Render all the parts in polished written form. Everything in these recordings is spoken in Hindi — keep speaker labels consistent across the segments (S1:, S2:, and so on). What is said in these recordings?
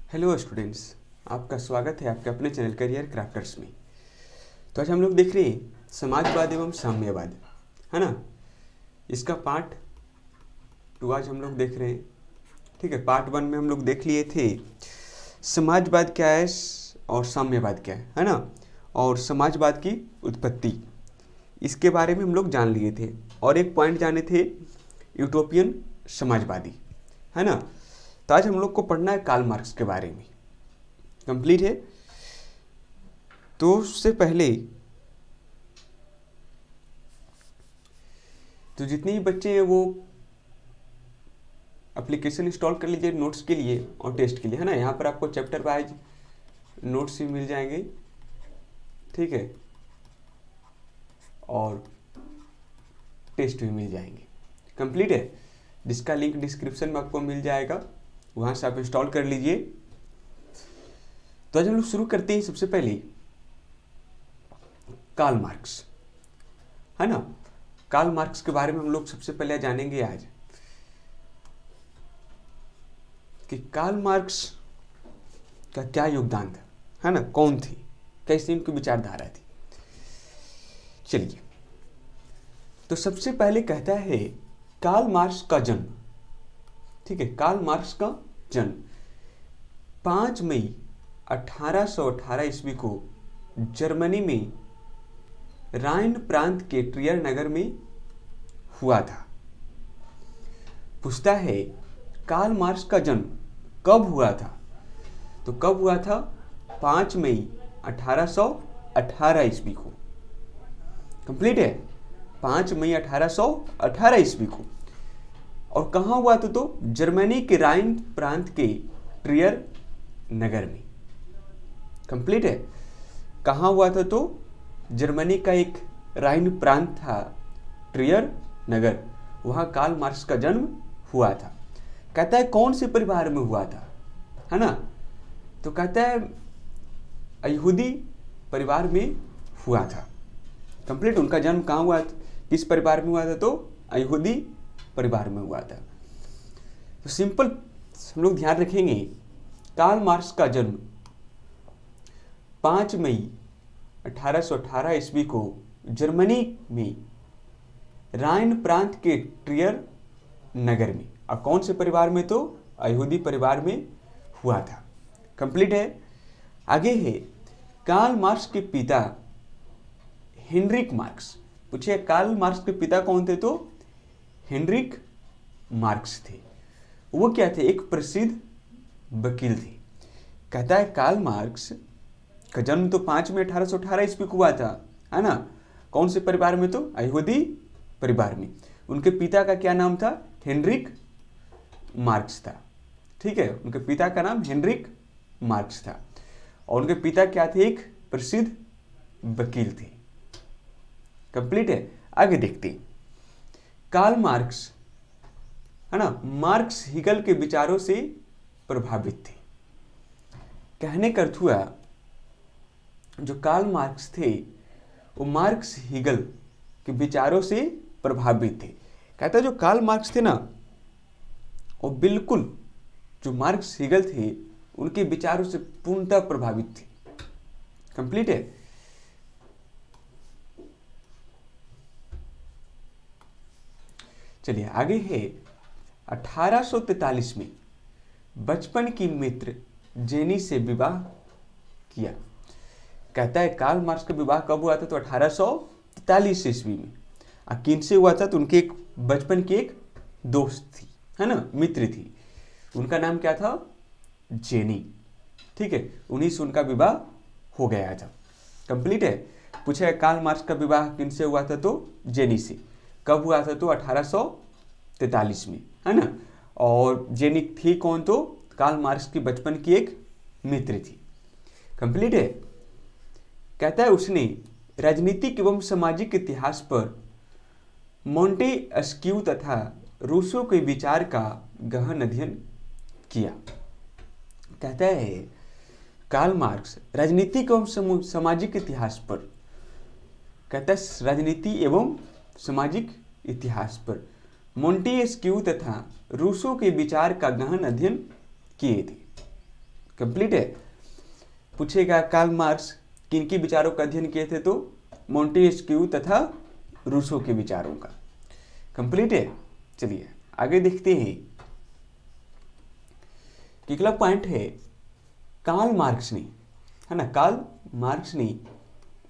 S1: हेलो स्टूडेंट्स, आपका स्वागत है आपके अपने चैनल करियर क्राफ्टर्स में। तो आज हम लोग देख रहे हैं समाजवाद एवं साम्यवाद, है ना। इसका पार्ट 2 आज हम लोग देख रहे हैं। ठीक है, पार्ट 1 में हम लोग देख लिए थे समाजवाद क्या है और साम्यवाद क्या है ना, और समाजवाद की उत्पत्ति, इसके बारे में हम लोग जान लिए थे। और एक पॉइंट जाने थे यूटोपियन समाजवादी, है ना। तो आज हम लोग को पढ़ना है कार्ल मार्क्स के बारे में। कंप्लीट है। तो उससे पहले तो जितने ही बच्चे हैं वो एप्लीकेशन इंस्टॉल कर लीजिए नोट्स के लिए और टेस्ट के लिए, है ना। यहाँ पर आपको चैप्टर वाइज नोट्स भी मिल जाएंगे, ठीक है, और टेस्ट भी मिल जाएंगे। कंप्लीट है, जिसका लिंक डिस्क्रिप्शन में आपको मिल जाएगा, वहाँ से आप इंस्टॉल कर लीजिए। तो आज हम लोग शुरू करते हैं। सबसे पहले कार्ल मार्क्स, है ना। कार्ल मार्क्स के बारे में हम लोग सबसे पहले जानेंगे आज कि कार्ल मार्क्स का क्या योगदान था, है ना, कौन थी, कैसी उनकी विचारधारा थी। चलिए, तो सबसे पहले कहता है कार्ल मार्क्स का जन्म, ठीक है, कार्ल मार्क्स का जन्म 5 मई 1818 ईस्वी को जर्मनी में राइन प्रांत के ट्रियर नगर में हुआ था। पूछता है कार्ल मार्क्स का जन्म कब हुआ था, तो कब हुआ था? 5 मई 1818 ईस्वी को। कंप्लीट है, 5 मई 1818 ईस्वी को। और कहाँ हुआ था? तो जर्मनी के राइन प्रांत के ट्रियर नगर में। कंप्लीट है, कहाँ हुआ था? तो जर्मनी का एक राइन प्रांत था, ट्रियर नगर, वहाँ कार्ल मार्क्स का जन्म हुआ था। कहता है कौन से परिवार में हुआ था, है ना। तो कहता है यहूदी परिवार में हुआ था। कंप्लीट, उनका जन्म कहाँ हुआ था, किस परिवार में हुआ था? तो यहूदी परिवार में हुआ था। तो सिंपल हम लोग ध्यान रखेंगे, कार्ल मार्क्स का जन्म 5 मई 1818 ईस्वी को जर्मनी में राइन प्रांत के ट्रियर नगर में, और कौन से परिवार में? तो यहूदी परिवार में हुआ था। कंप्लीट है। आगे है कार्ल मार्क्स के पिता हेनरिक मार्क्स। पूछिए कार्ल मार्क्स के पिता कौन थे? तो हेनरिक मार्क्स थे। वो क्या थे? एक प्रसिद्ध वकील थे। कहता है कार्ल मार्क्स का जन्म तो 5 मई 1818 ईस्वी को हुआ था, है ना। कौन से परिवार में? तो यहूदी परिवार में। उनके पिता का क्या नाम था? हेनरिक मार्क्स था। ठीक है, उनके पिता का नाम हेनरिक मार्क्स था, और उनके पिता क्या थे? एक प्रसिद्ध वकील थे। कंप्लीट है। आगे देखते हैं। कार्ल मार्क्स, है ना, मार्क्स हीगल के विचारों से प्रभावित थे। कहने का अर्थ हुआ जो कार्ल मार्क्स थे वो मार्क्स हीगल के विचारों से प्रभावित थे। कहता है जो कार्ल मार्क्स थे ना, वो बिल्कुल जो मार्क्स हीगल थे उनके विचारों से पूर्णतः प्रभावित थे। कंप्लीट है। चलिए आगे है 1843 में बचपन की मित्र जेनी से विवाह किया। कहता है कार्ल मार्क्स का विवाह कब हुआ था? तो 1843 ईस्वी में। किन से हुआ था? तो उनके एक बचपन की एक दोस्त थी, है ना, मित्र थी। उनका नाम क्या था? जेनी। ठीक है, उन्हीं से उनका विवाह हो गया था। कंप्लीट है। पूछा है कार्ल मार्क्स का विवाह किन से हुआ था? तो जेनी से। कब हुआ था? तो 1843 में, है ना। और जेनी थी कौन? तो कार्ल मार्क्स की बचपन की एक मित्र थी। कंप्लीट है। कहता है उसने राजनीतिक एवं सामाजिक इतिहास पर मोंटेस्क्यू तथा रूसो के विचार का गहन अध्ययन किया। कहता है कार्ल मार्क्स राजनीतिक एवं सामाजिक इतिहास पर, कहता है राजनीति एवं सामाजिक इतिहास पर मोंटेस्क्यू तथा रूसो के विचार का गहन अध्ययन किए थे। कंप्लीट है। पूछेगा कार्ल मार्क्स किनके विचारों का अध्ययन किए थे, तो मोंटेस्क्यू तथा रूसो के विचारों का। कंप्लीट है। चलिए आगे देखते हैं कि अगला पॉइंट है कार्ल मार्क्स ने, है ना, कार्ल मार्क्स ने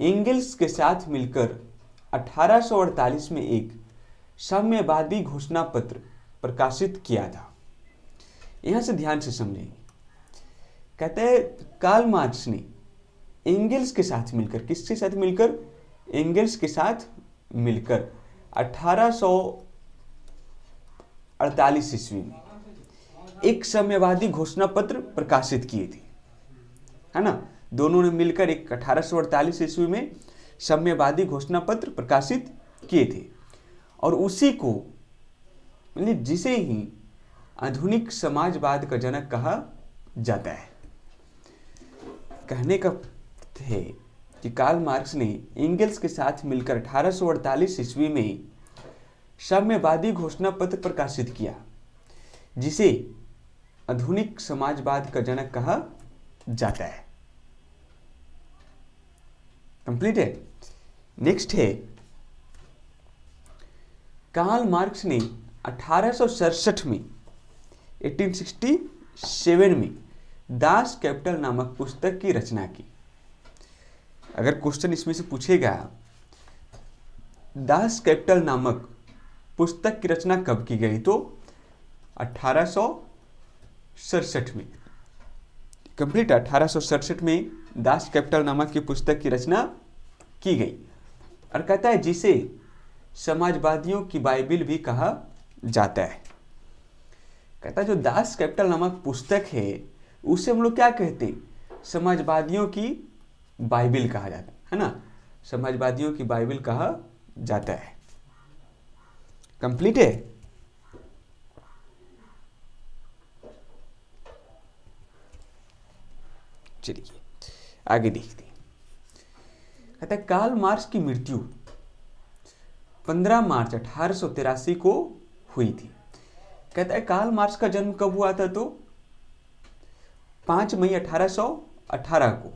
S1: एंगल्स के साथ मिलकर 1848 में एक साम्यवादी घोषणा पत्र प्रकाशित किया था। यहां से ध्यान से समझेंगे। कहते हैं कार्ल मार्क्स ने एंगल्स के साथ मिलकर, किसके साथ मिलकर, एंगल्स के साथ मिलकर 1848 ईस्वी में एक साम्यवादी घोषणा पत्र प्रकाशित किए थे, है ना। दोनों ने मिलकर एक 1848 ईस्वी में साम्यवादी घोषणा पत्र प्रकाशित किए थे, और उसी को जिसे ही आधुनिक समाजवाद का जनक कहा जाता है। कहने का है कि कार्ल मार्क्स ने एंगल्स के साथ मिलकर 1848 ईस्वी में साम्यवादी घोषणा पत्र प्रकाशित किया, जिसे आधुनिक समाजवाद का जनक कहा जाता है। कंप्लीट है। नेक्स्ट है कार्ल मार्क्स ने 1867 में 1867 में दास कैपिटल नामक पुस्तक की रचना की। अगर क्वेश्चन इसमें से पूछेगा दास कैपिटल नामक पुस्तक की रचना कब की गई, तो 1867 में। कंप्लीट। 1867 में दास कैपिटल नामक की पुस्तक की रचना की गई, और कहता है जिसे समाजवादियों की बाइबिल भी कहा जाता है। कहता है जो दास कैपिटल नामक पुस्तक है उसे हम लोग क्या कहते हैं, समाजवादियों की बाइबिल कहा जाता है ना, समाजवादियों की बाइबिल कहा जाता है। कंप्लीट है। चलिए आगे देखते हैं। कहता है कार्ल मार्क्स की मृत्यु 15 मार्च 1883 को हुई थी। कहता है कार्ल मार्क्स का जन्म कब हुआ था, तो 5 मई 1818 को।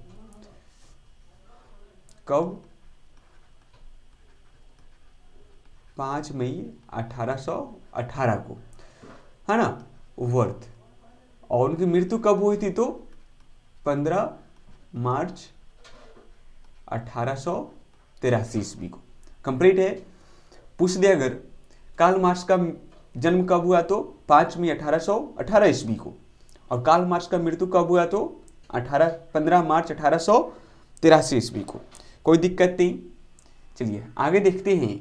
S1: कब? 5 मई 1818 को, है ना, वर्थ। और उनकी मृत्यु कब हुई थी, तो 15 मार्च 1883 ईस्वी को। कंप्लीट है। पूछ दे अगर कार्ल मार्क्स का जन्म कब हुआ, तो 5 मई 1818 ईस्वी को, और कार्ल मार्क्स का मृत्यु कब हुआ, तो 15 मार्च 1883 ईस्वी को। कोई दिक्कत नहीं। चलिए आगे देखते हैं।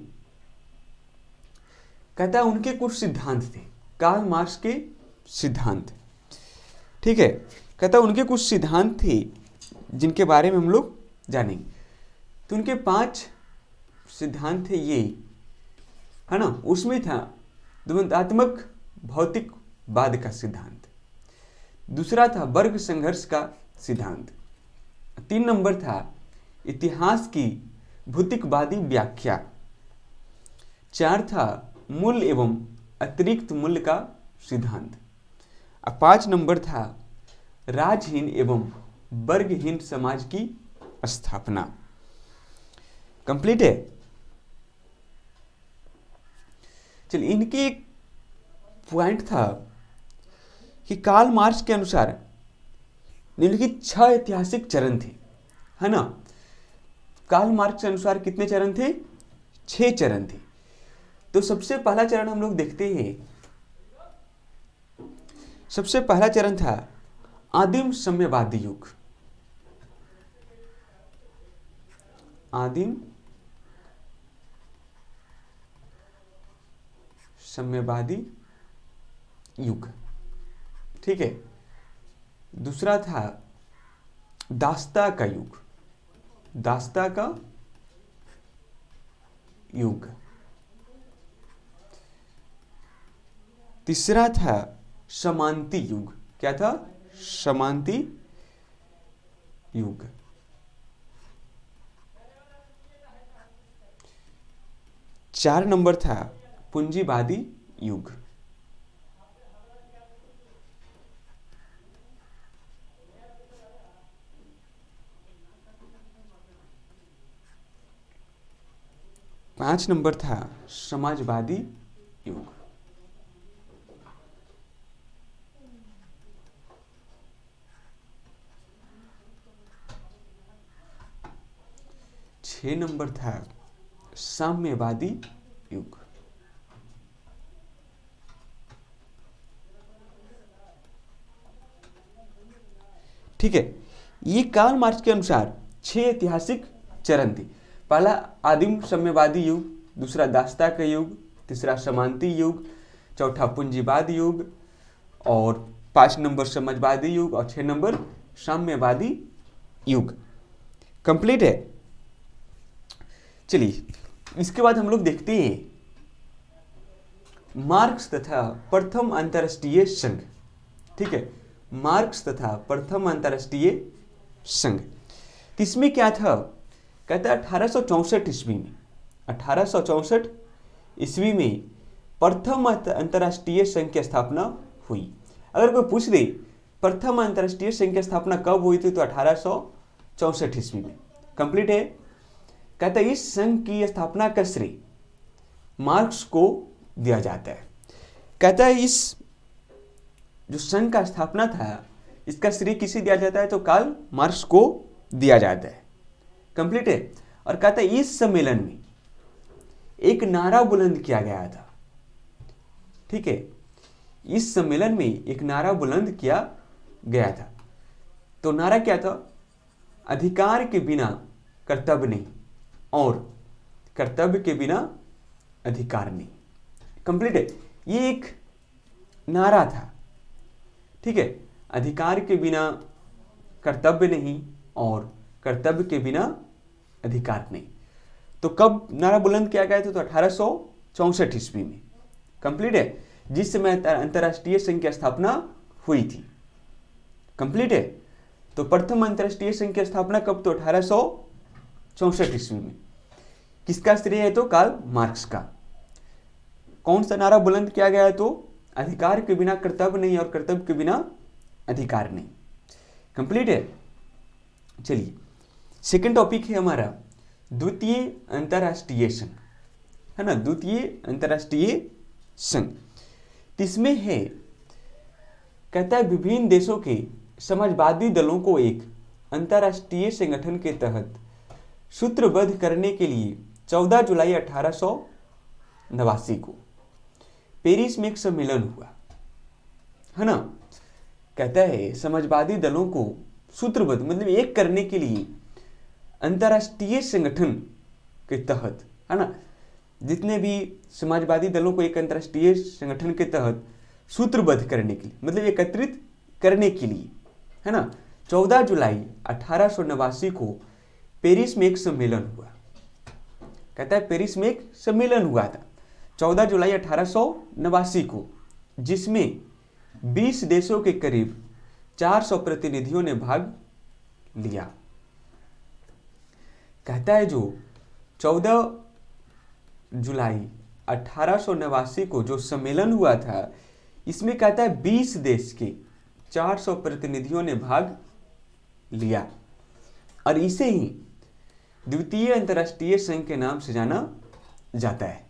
S1: कहता है उनके कुछ सिद्धांत थे, कार्ल मार्क्स के सिद्धांत। ठीक है। कहता है उनके कुछ सिद्धांत थे जिनके बारे में हम लोग जानेंगे। तो उनके 5 सिद्धांत थे ये, है ना। उसमें था द्वंद्वात्मक भौतिकवाद का सिद्धांत, दूसरा था वर्ग संघर्ष का सिद्धांत, 3 नंबर था इतिहास की भौतिकवादी व्याख्या, 4 था मूल्य एवं अतिरिक्त मूल्य का सिद्धांत, 5 नंबर था राजहीन एवं वर्गहीन समाज की स्थापना। कंप्लीट है। चलिए इनके एक पॉइंट था कि कार्ल मार्क्स के अनुसार निम्नलिखित 6 ऐतिहासिक चरण थे, है ना। कार्ल मार्क्स के अनुसार कितने चरण थे? 6 चरण थे। तो सबसे पहला चरण हम लोग देखते हैं। सबसे पहला चरण था आदिम साम्यवादी युग। आदिम साम्यवादी युग। ठीक है। दूसरा था दासता का युग, दासता का युग। तीसरा था समांति युग। क्या था? समांति युग। चार नंबर था पूंजीवादी युग। 5 नंबर था समाजवादी युग। 6 नंबर था साम्यवादी युग। ठीक है, ये कार्ल मार्क्स के अनुसार 6 ऐतिहासिक चरण थे। पहला आदिम साम्यवादी युग, दूसरा दासता का युग, तीसरा समांती युग, चौथा पूंजीवाद युग, और 5 नंबर समाजवादी युग, और 6 नंबर साम्यवादी युग। कंप्लीट है। चलिए, इसके बाद हम लोग देखते हैं मार्क्स तथा प्रथम अंतरराष्ट्रीय संघ। ठीक है, मार्क्स तथा प्रथम अंतरराष्ट्रीय संघ। इसमें क्या था, कहता है 1864 ईस्वी में, 1864 ईस्वी में प्रथम अंतरराष्ट्रीय संघ की स्थापना हुई। अगर कोई पूछ दे प्रथम अंतरराष्ट्रीय संघ की स्थापना कब हुई थी, तो 1864 ईस्वी में। कंप्लीट है। कहता है इस संघ की स्थापना का श्रेय मार्क्स को दिया जाता है। कहता है इस जो संघ का स्थापना था, इसका श्रेय किसे दिया जाता है, तो कार्ल मार्क्स को दिया जाता है। कंप्लीट है। और कहता है इस सम्मेलन में एक नारा बुलंद किया गया था। ठीक है, इस सम्मेलन में एक नारा बुलंद किया गया था। तो नारा क्या था, अधिकार के बिना कर्तव्य नहीं, और कर्तव्य के बिना अधिकार नहीं। कंप्लीट है। ये एक नारा था। ठीक है, अधिकार के बिना कर्तव्य नहीं, और कर्तव्य के बिना अधिकार नहीं। तो कब नारा बुलंद किया गया था, तो 1864 ईस्वी में। कंप्लीट है, जिस समय अंतरराष्ट्रीय संघ की स्थापना हुई थी। कंप्लीट है। तो प्रथम अंतरराष्ट्रीय संघ की स्थापना कब, तो 1864 ईस्वी में। किसका श्रेय है, तो कार्ल मार्क्स का। कौन सा नारा बुलंद किया गया है, तो अधिकार के बिना कर्तव्य नहीं, और कर्तव्य के बिना अधिकार नहीं। कंप्लीट है। चलिए, सेकंड टॉपिक है हमारा द्वितीय अंतरराष्ट्रीय संघ, है ना, द्वितीय अंतरराष्ट्रीय संघ। इसमें है, कहता है विभिन्न देशों के समाजवादी दलों को एक अंतरराष्ट्रीय संगठन के तहत सूत्रबद्ध करने के लिए 14 जुलाई 1889 को पेरिस में एक सम्मेलन हुआ, है ना। कहता है समाजवादी दलों को सूत्रबद्ध मतलब एक करने के लिए अंतरराष्ट्रीय संगठन के तहत, है ना, जितने भी समाजवादी दलों को एक अंतरराष्ट्रीय संगठन के तहत सूत्रबद्ध करने के लिए, मतलब एकत्रित करने के लिए, है ना, 14 जुलाई 1889 को पेरिस में एक सम्मेलन हुआ। कहता है पेरिस में एक सम्मेलन हुआ था 14 जुलाई 1889 को, जिसमें 20 देशों के करीब 400 प्रतिनिधियों ने भाग लिया। कहता है जो 14 जुलाई 1889 को जो सम्मेलन हुआ था, इसमें कहता है 20 देश के 400 प्रतिनिधियों ने भाग लिया, और इसे ही द्वितीय अंतरराष्ट्रीय संघ के नाम से जाना जाता है।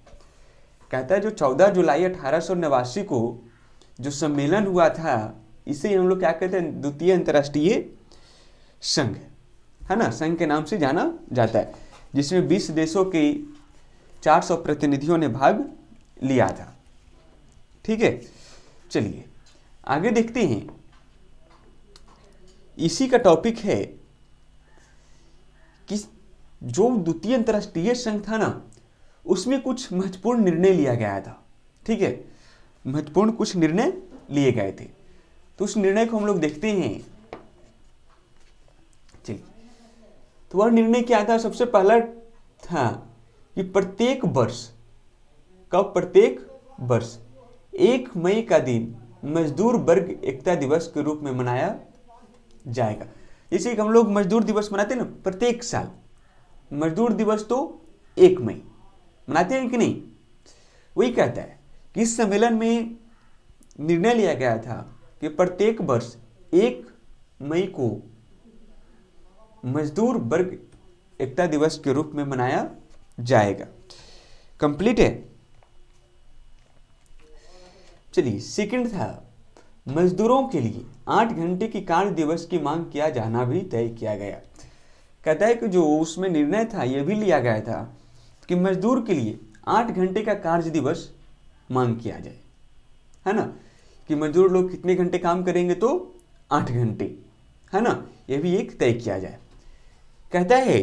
S1: कहता है जो 14 जुलाई 1889 को जो सम्मेलन हुआ था, इसे हम लोग क्या कहते हैं, द्वितीय अंतरराष्ट्रीय संघ, है ना, संघ के नाम से जाना जाता है, जिसमें 20 देशों के 400 प्रतिनिधियों ने भाग लिया था। ठीक है, चलिए आगे देखते हैं। इसी का टॉपिक है कि जो द्वितीय अंतरराष्ट्रीय संघ था ना, उसमें कुछ महत्वपूर्ण निर्णय लिया गया था। ठीक है, महत्वपूर्ण कुछ निर्णय लिए गए थे, तो उस निर्णय को हम लोग देखते हैं। चलिए, तो वह निर्णय क्या था, सबसे पहला था कि प्रत्येक वर्ष, कब, प्रत्येक वर्ष 1 मई का दिन मजदूर वर्ग एकता दिवस के रूप में मनाया जाएगा। जैसे कि हम लोग मजदूर दिवस मनाते हैं ना प्रत्येक साल, मजदूर दिवस तो 1 मई मनाते हैं कि नहीं। वही कहता है कि इस सम्मेलन में निर्णय लिया गया था कि प्रत्येक वर्ष 1 मई को मजदूर वर्ग एकता दिवस के रूप में मनाया जाएगा। कंप्लीट है। चलिए सेकंड था, मजदूरों के लिए 8 घंटे की कार्य दिवस की मांग किया जाना भी तय किया गया। कहता है कि जो उसमें निर्णय था यह भी लिया गया था कि मजदूर के लिए 8 घंटे का कार्य दिवस मांग किया जाए, है ना, कि मजदूर लोग कितने घंटे काम करेंगे, तो 8 घंटे, है ना, यह भी एक तय किया जाए। कहता है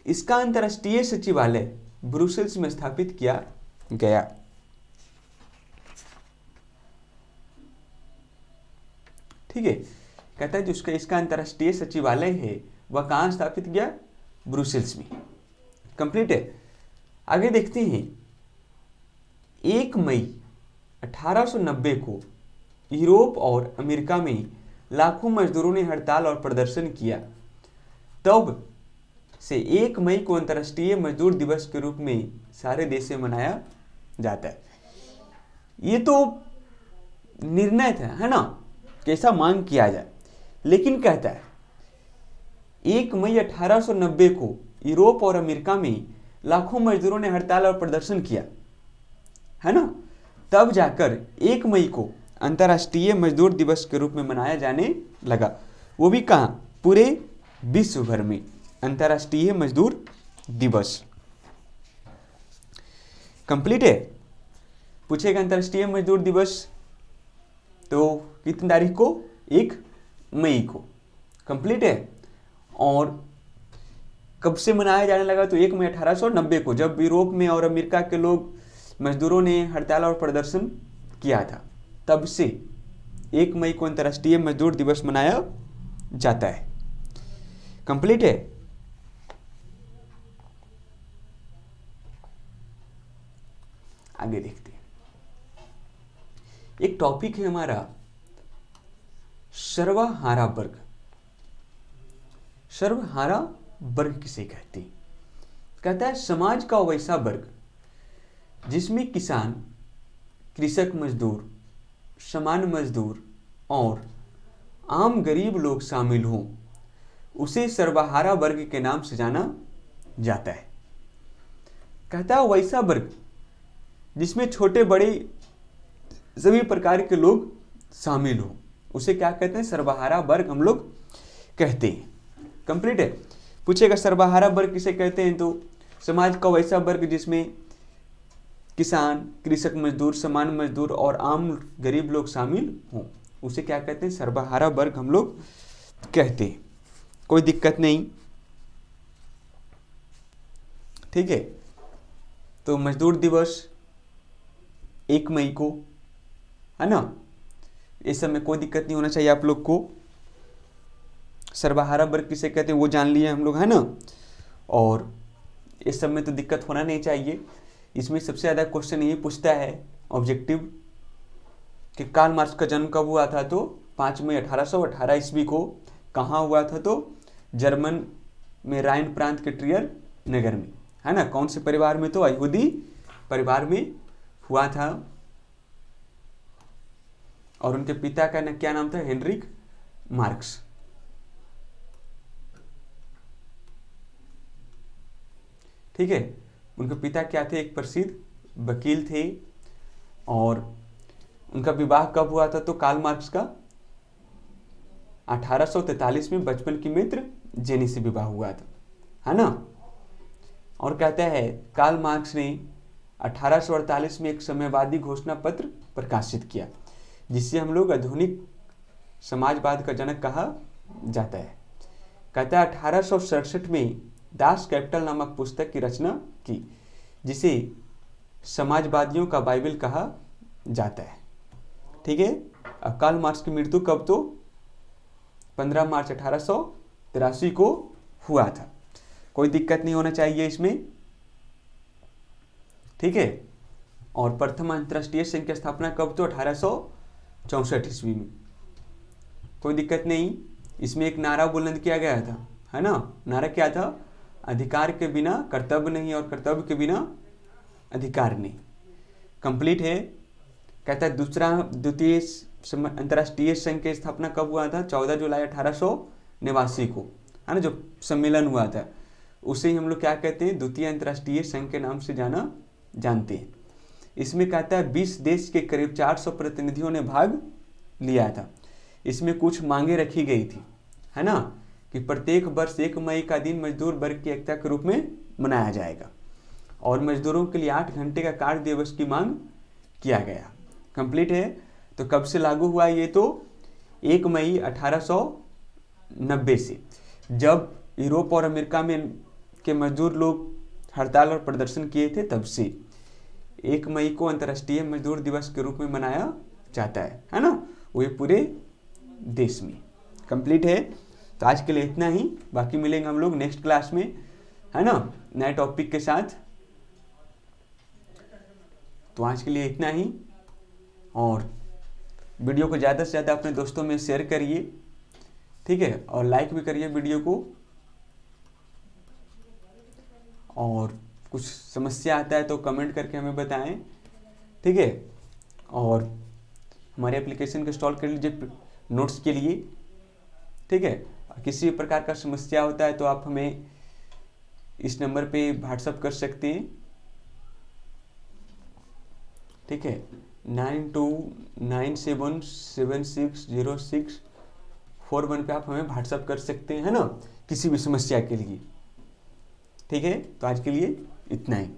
S1: इसका अंतर्राष्ट्रीय सचिवालय ब्रुसेल्स में स्थापित किया गया। ठीक है, कहता है जो इसका अंतर्राष्ट्रीय सचिवालय है वह कहाँ स्थापित किया, ब्रुसेल्स में। कंप्लीट है। आगे देखते हैं, 1 मई 1890 को यूरोप और अमेरिका में लाखों मजदूरों ने हड़ताल और प्रदर्शन किया। तब से 1 मई को अंतर्राष्ट्रीय मजदूर दिवस के रूप में सारे देश में मनाया जाता है। ये तो निर्णय था, है ना, कैसा मांग किया जाए। लेकिन कहता है 1 मई 1890 को यूरोप और अमेरिका में लाखों मजदूरों ने हड़ताल और प्रदर्शन किया, है ना, तब जाकर 1 मई को अंतर्राष्ट्रीय मजदूर दिवस के रूप में मनाया जाने लगा। वो भी कहाँ, पूरे विश्व भर में अंतर्राष्ट्रीय मजदूर दिवस। कंप्लीट है। पूछेगा अंतर्राष्ट्रीय मजदूर दिवस तो कितनी तारीख को, 1 मई को। कंप्लीट है। और कब से मनाया जाने लगा, तो 1 मई 1890 को, जब यूरोप में और अमेरिका के लोग मजदूरों ने हड़ताल और प्रदर्शन किया था, तब से 1 मई को अंतर्राष्ट्रीय मजदूर दिवस मनाया जाता है। कंप्लीट है। आगे देखते हैं, एक टॉपिक है हमारा सर्वहारा वर्ग। सर्वहारा वर्ग किसे कहते हैं? कहता है समाज का वैसा वर्ग जिसमें किसान, कृषक मजदूर, सामान्य मजदूर और आम गरीब लोग शामिल हों, उसे सर्वहारा वर्ग के नाम से जाना जाता है। कहता है वैसा वर्ग जिसमें छोटे बड़े सभी प्रकार के लोग शामिल हों, उसे क्या कहते हैं, सर्वहारा वर्ग हम लोग कहते हैं। कंप्लीट है। पूछेगा सर्वहारा वर्ग किसे कहते हैं, तो समाज का वैसा वर्ग जिसमें किसान, कृषक मजदूर, सामान्य मजदूर और आम गरीब लोग शामिल हों, उसे क्या कहते हैं, सर्वहारा वर्ग हम लोग कहते हैं। कोई दिक्कत नहीं, ठीक है। तो मजदूर दिवस 1 मई को, है ना, इस समय कोई दिक्कत नहीं होना चाहिए आप लोग को। सर्वहारा वर्ग किसे कहते हैं वो जान लिए हम लोग, है ना, और इस सब में तो दिक्कत होना नहीं चाहिए। इसमें सबसे ज़्यादा क्वेश्चन यही पूछता है ऑब्जेक्टिव कि कार्ल मार्क्स का जन्म कब हुआ था, तो 5 मई 1818 ईस्वी को। कहाँ हुआ था, तो जर्मन में राइन प्रांत के ट्रियर नगर में, है ना। कौन से परिवार में, तो यहूदी परिवार में हुआ था। और उनके पिता का क्या नाम था, हेनरिक मार्क्स। ठीक है। उनके पिता क्या थे, एक प्रसिद्ध वकील थे। और उनका विवाह कब हुआ था, तो कार्ल मार्क्स का 1843 में बचपन की मित्र जेनी से विवाह हुआ था, है ना। और कहता है कार्ल मार्क्स ने 1848 में एक साम्यवादी घोषणा पत्र प्रकाशित किया, जिसे हम लोग आधुनिक समाजवाद का जनक कहा जाता है। कहता है 1867 में दास कैपिटल नामक पुस्तक की रचना की, जिसे समाजवादियों का बाइबल कहा जाता है। ठीक है। अब कार्ल मार्क्स की मृत्यु कब, तो 15 मार्च 1883 को हुआ था। कोई दिक्कत नहीं होना चाहिए इसमें, ठीक है। और प्रथम अंतर्राष्ट्रीय संघ की स्थापना कब, तो 1864 ईस्वी में। कोई दिक्कत नहीं। इसमें एक नारा बुलंद किया गया था, है ना। नारा क्या था, अधिकार के बिना कर्तव्य नहीं और कर्तव्य के बिना अधिकार नहीं। कंप्लीट है। कहता है द्वितीय अंतर्राष्ट्रीय संघ की स्थापना कब हुआ था, 14 जुलाई 1889 को, है ना, जो सम्मेलन हुआ था उसे ही हम लोग क्या कहते हैं, द्वितीय अंतर्राष्ट्रीय संघ के नाम से जानते हैं। इसमें कहता है 20 देश के करीब 400 प्रतिनिधियों ने भाग लिया था। इसमें कुछ मांगे रखी गई थी, है ना, कि प्रत्येक वर्ष 1 मई का दिन मजदूर वर्ग की एकता के रूप में मनाया जाएगा और मजदूरों के लिए 8 घंटे का कार्य दिवस की मांग किया गया। कंप्लीट है। तो कब से लागू हुआ ये, तो 1 मई 1890 से, जब यूरोप और अमेरिका में के मजदूर लोग हड़ताल और प्रदर्शन किए थे, तब से 1 मई को अंतर्राष्ट्रीय मजदूर दिवस के रूप में मनाया जाता है ना, वो पूरे देश में। कंप्लीट है। तो आज के लिए इतना ही, बाकी मिलेंगे हम लोग नेक्स्ट क्लास में, है ना, नए टॉपिक के साथ। तो आज के लिए इतना ही, और वीडियो को ज़्यादा से ज़्यादा अपने दोस्तों में शेयर करिए, ठीक है, और लाइक भी करिए वीडियो को। और कुछ समस्या आता है तो कमेंट करके हमें बताएं, ठीक है। और हमारे एप्लीकेशन को इंस्टॉल कर लीजिए नोट्स के लिए, ठीक है। किसी भी प्रकार का समस्या होता है तो आप हमें इस नंबर पे व्हाट्सअप कर सकते हैं, ठीक है, 9297760641 पे आप हमें व्हाट्सअप कर सकते हैं, है ना, किसी भी समस्या के लिए, ठीक है। तो आज के लिए इतना ही।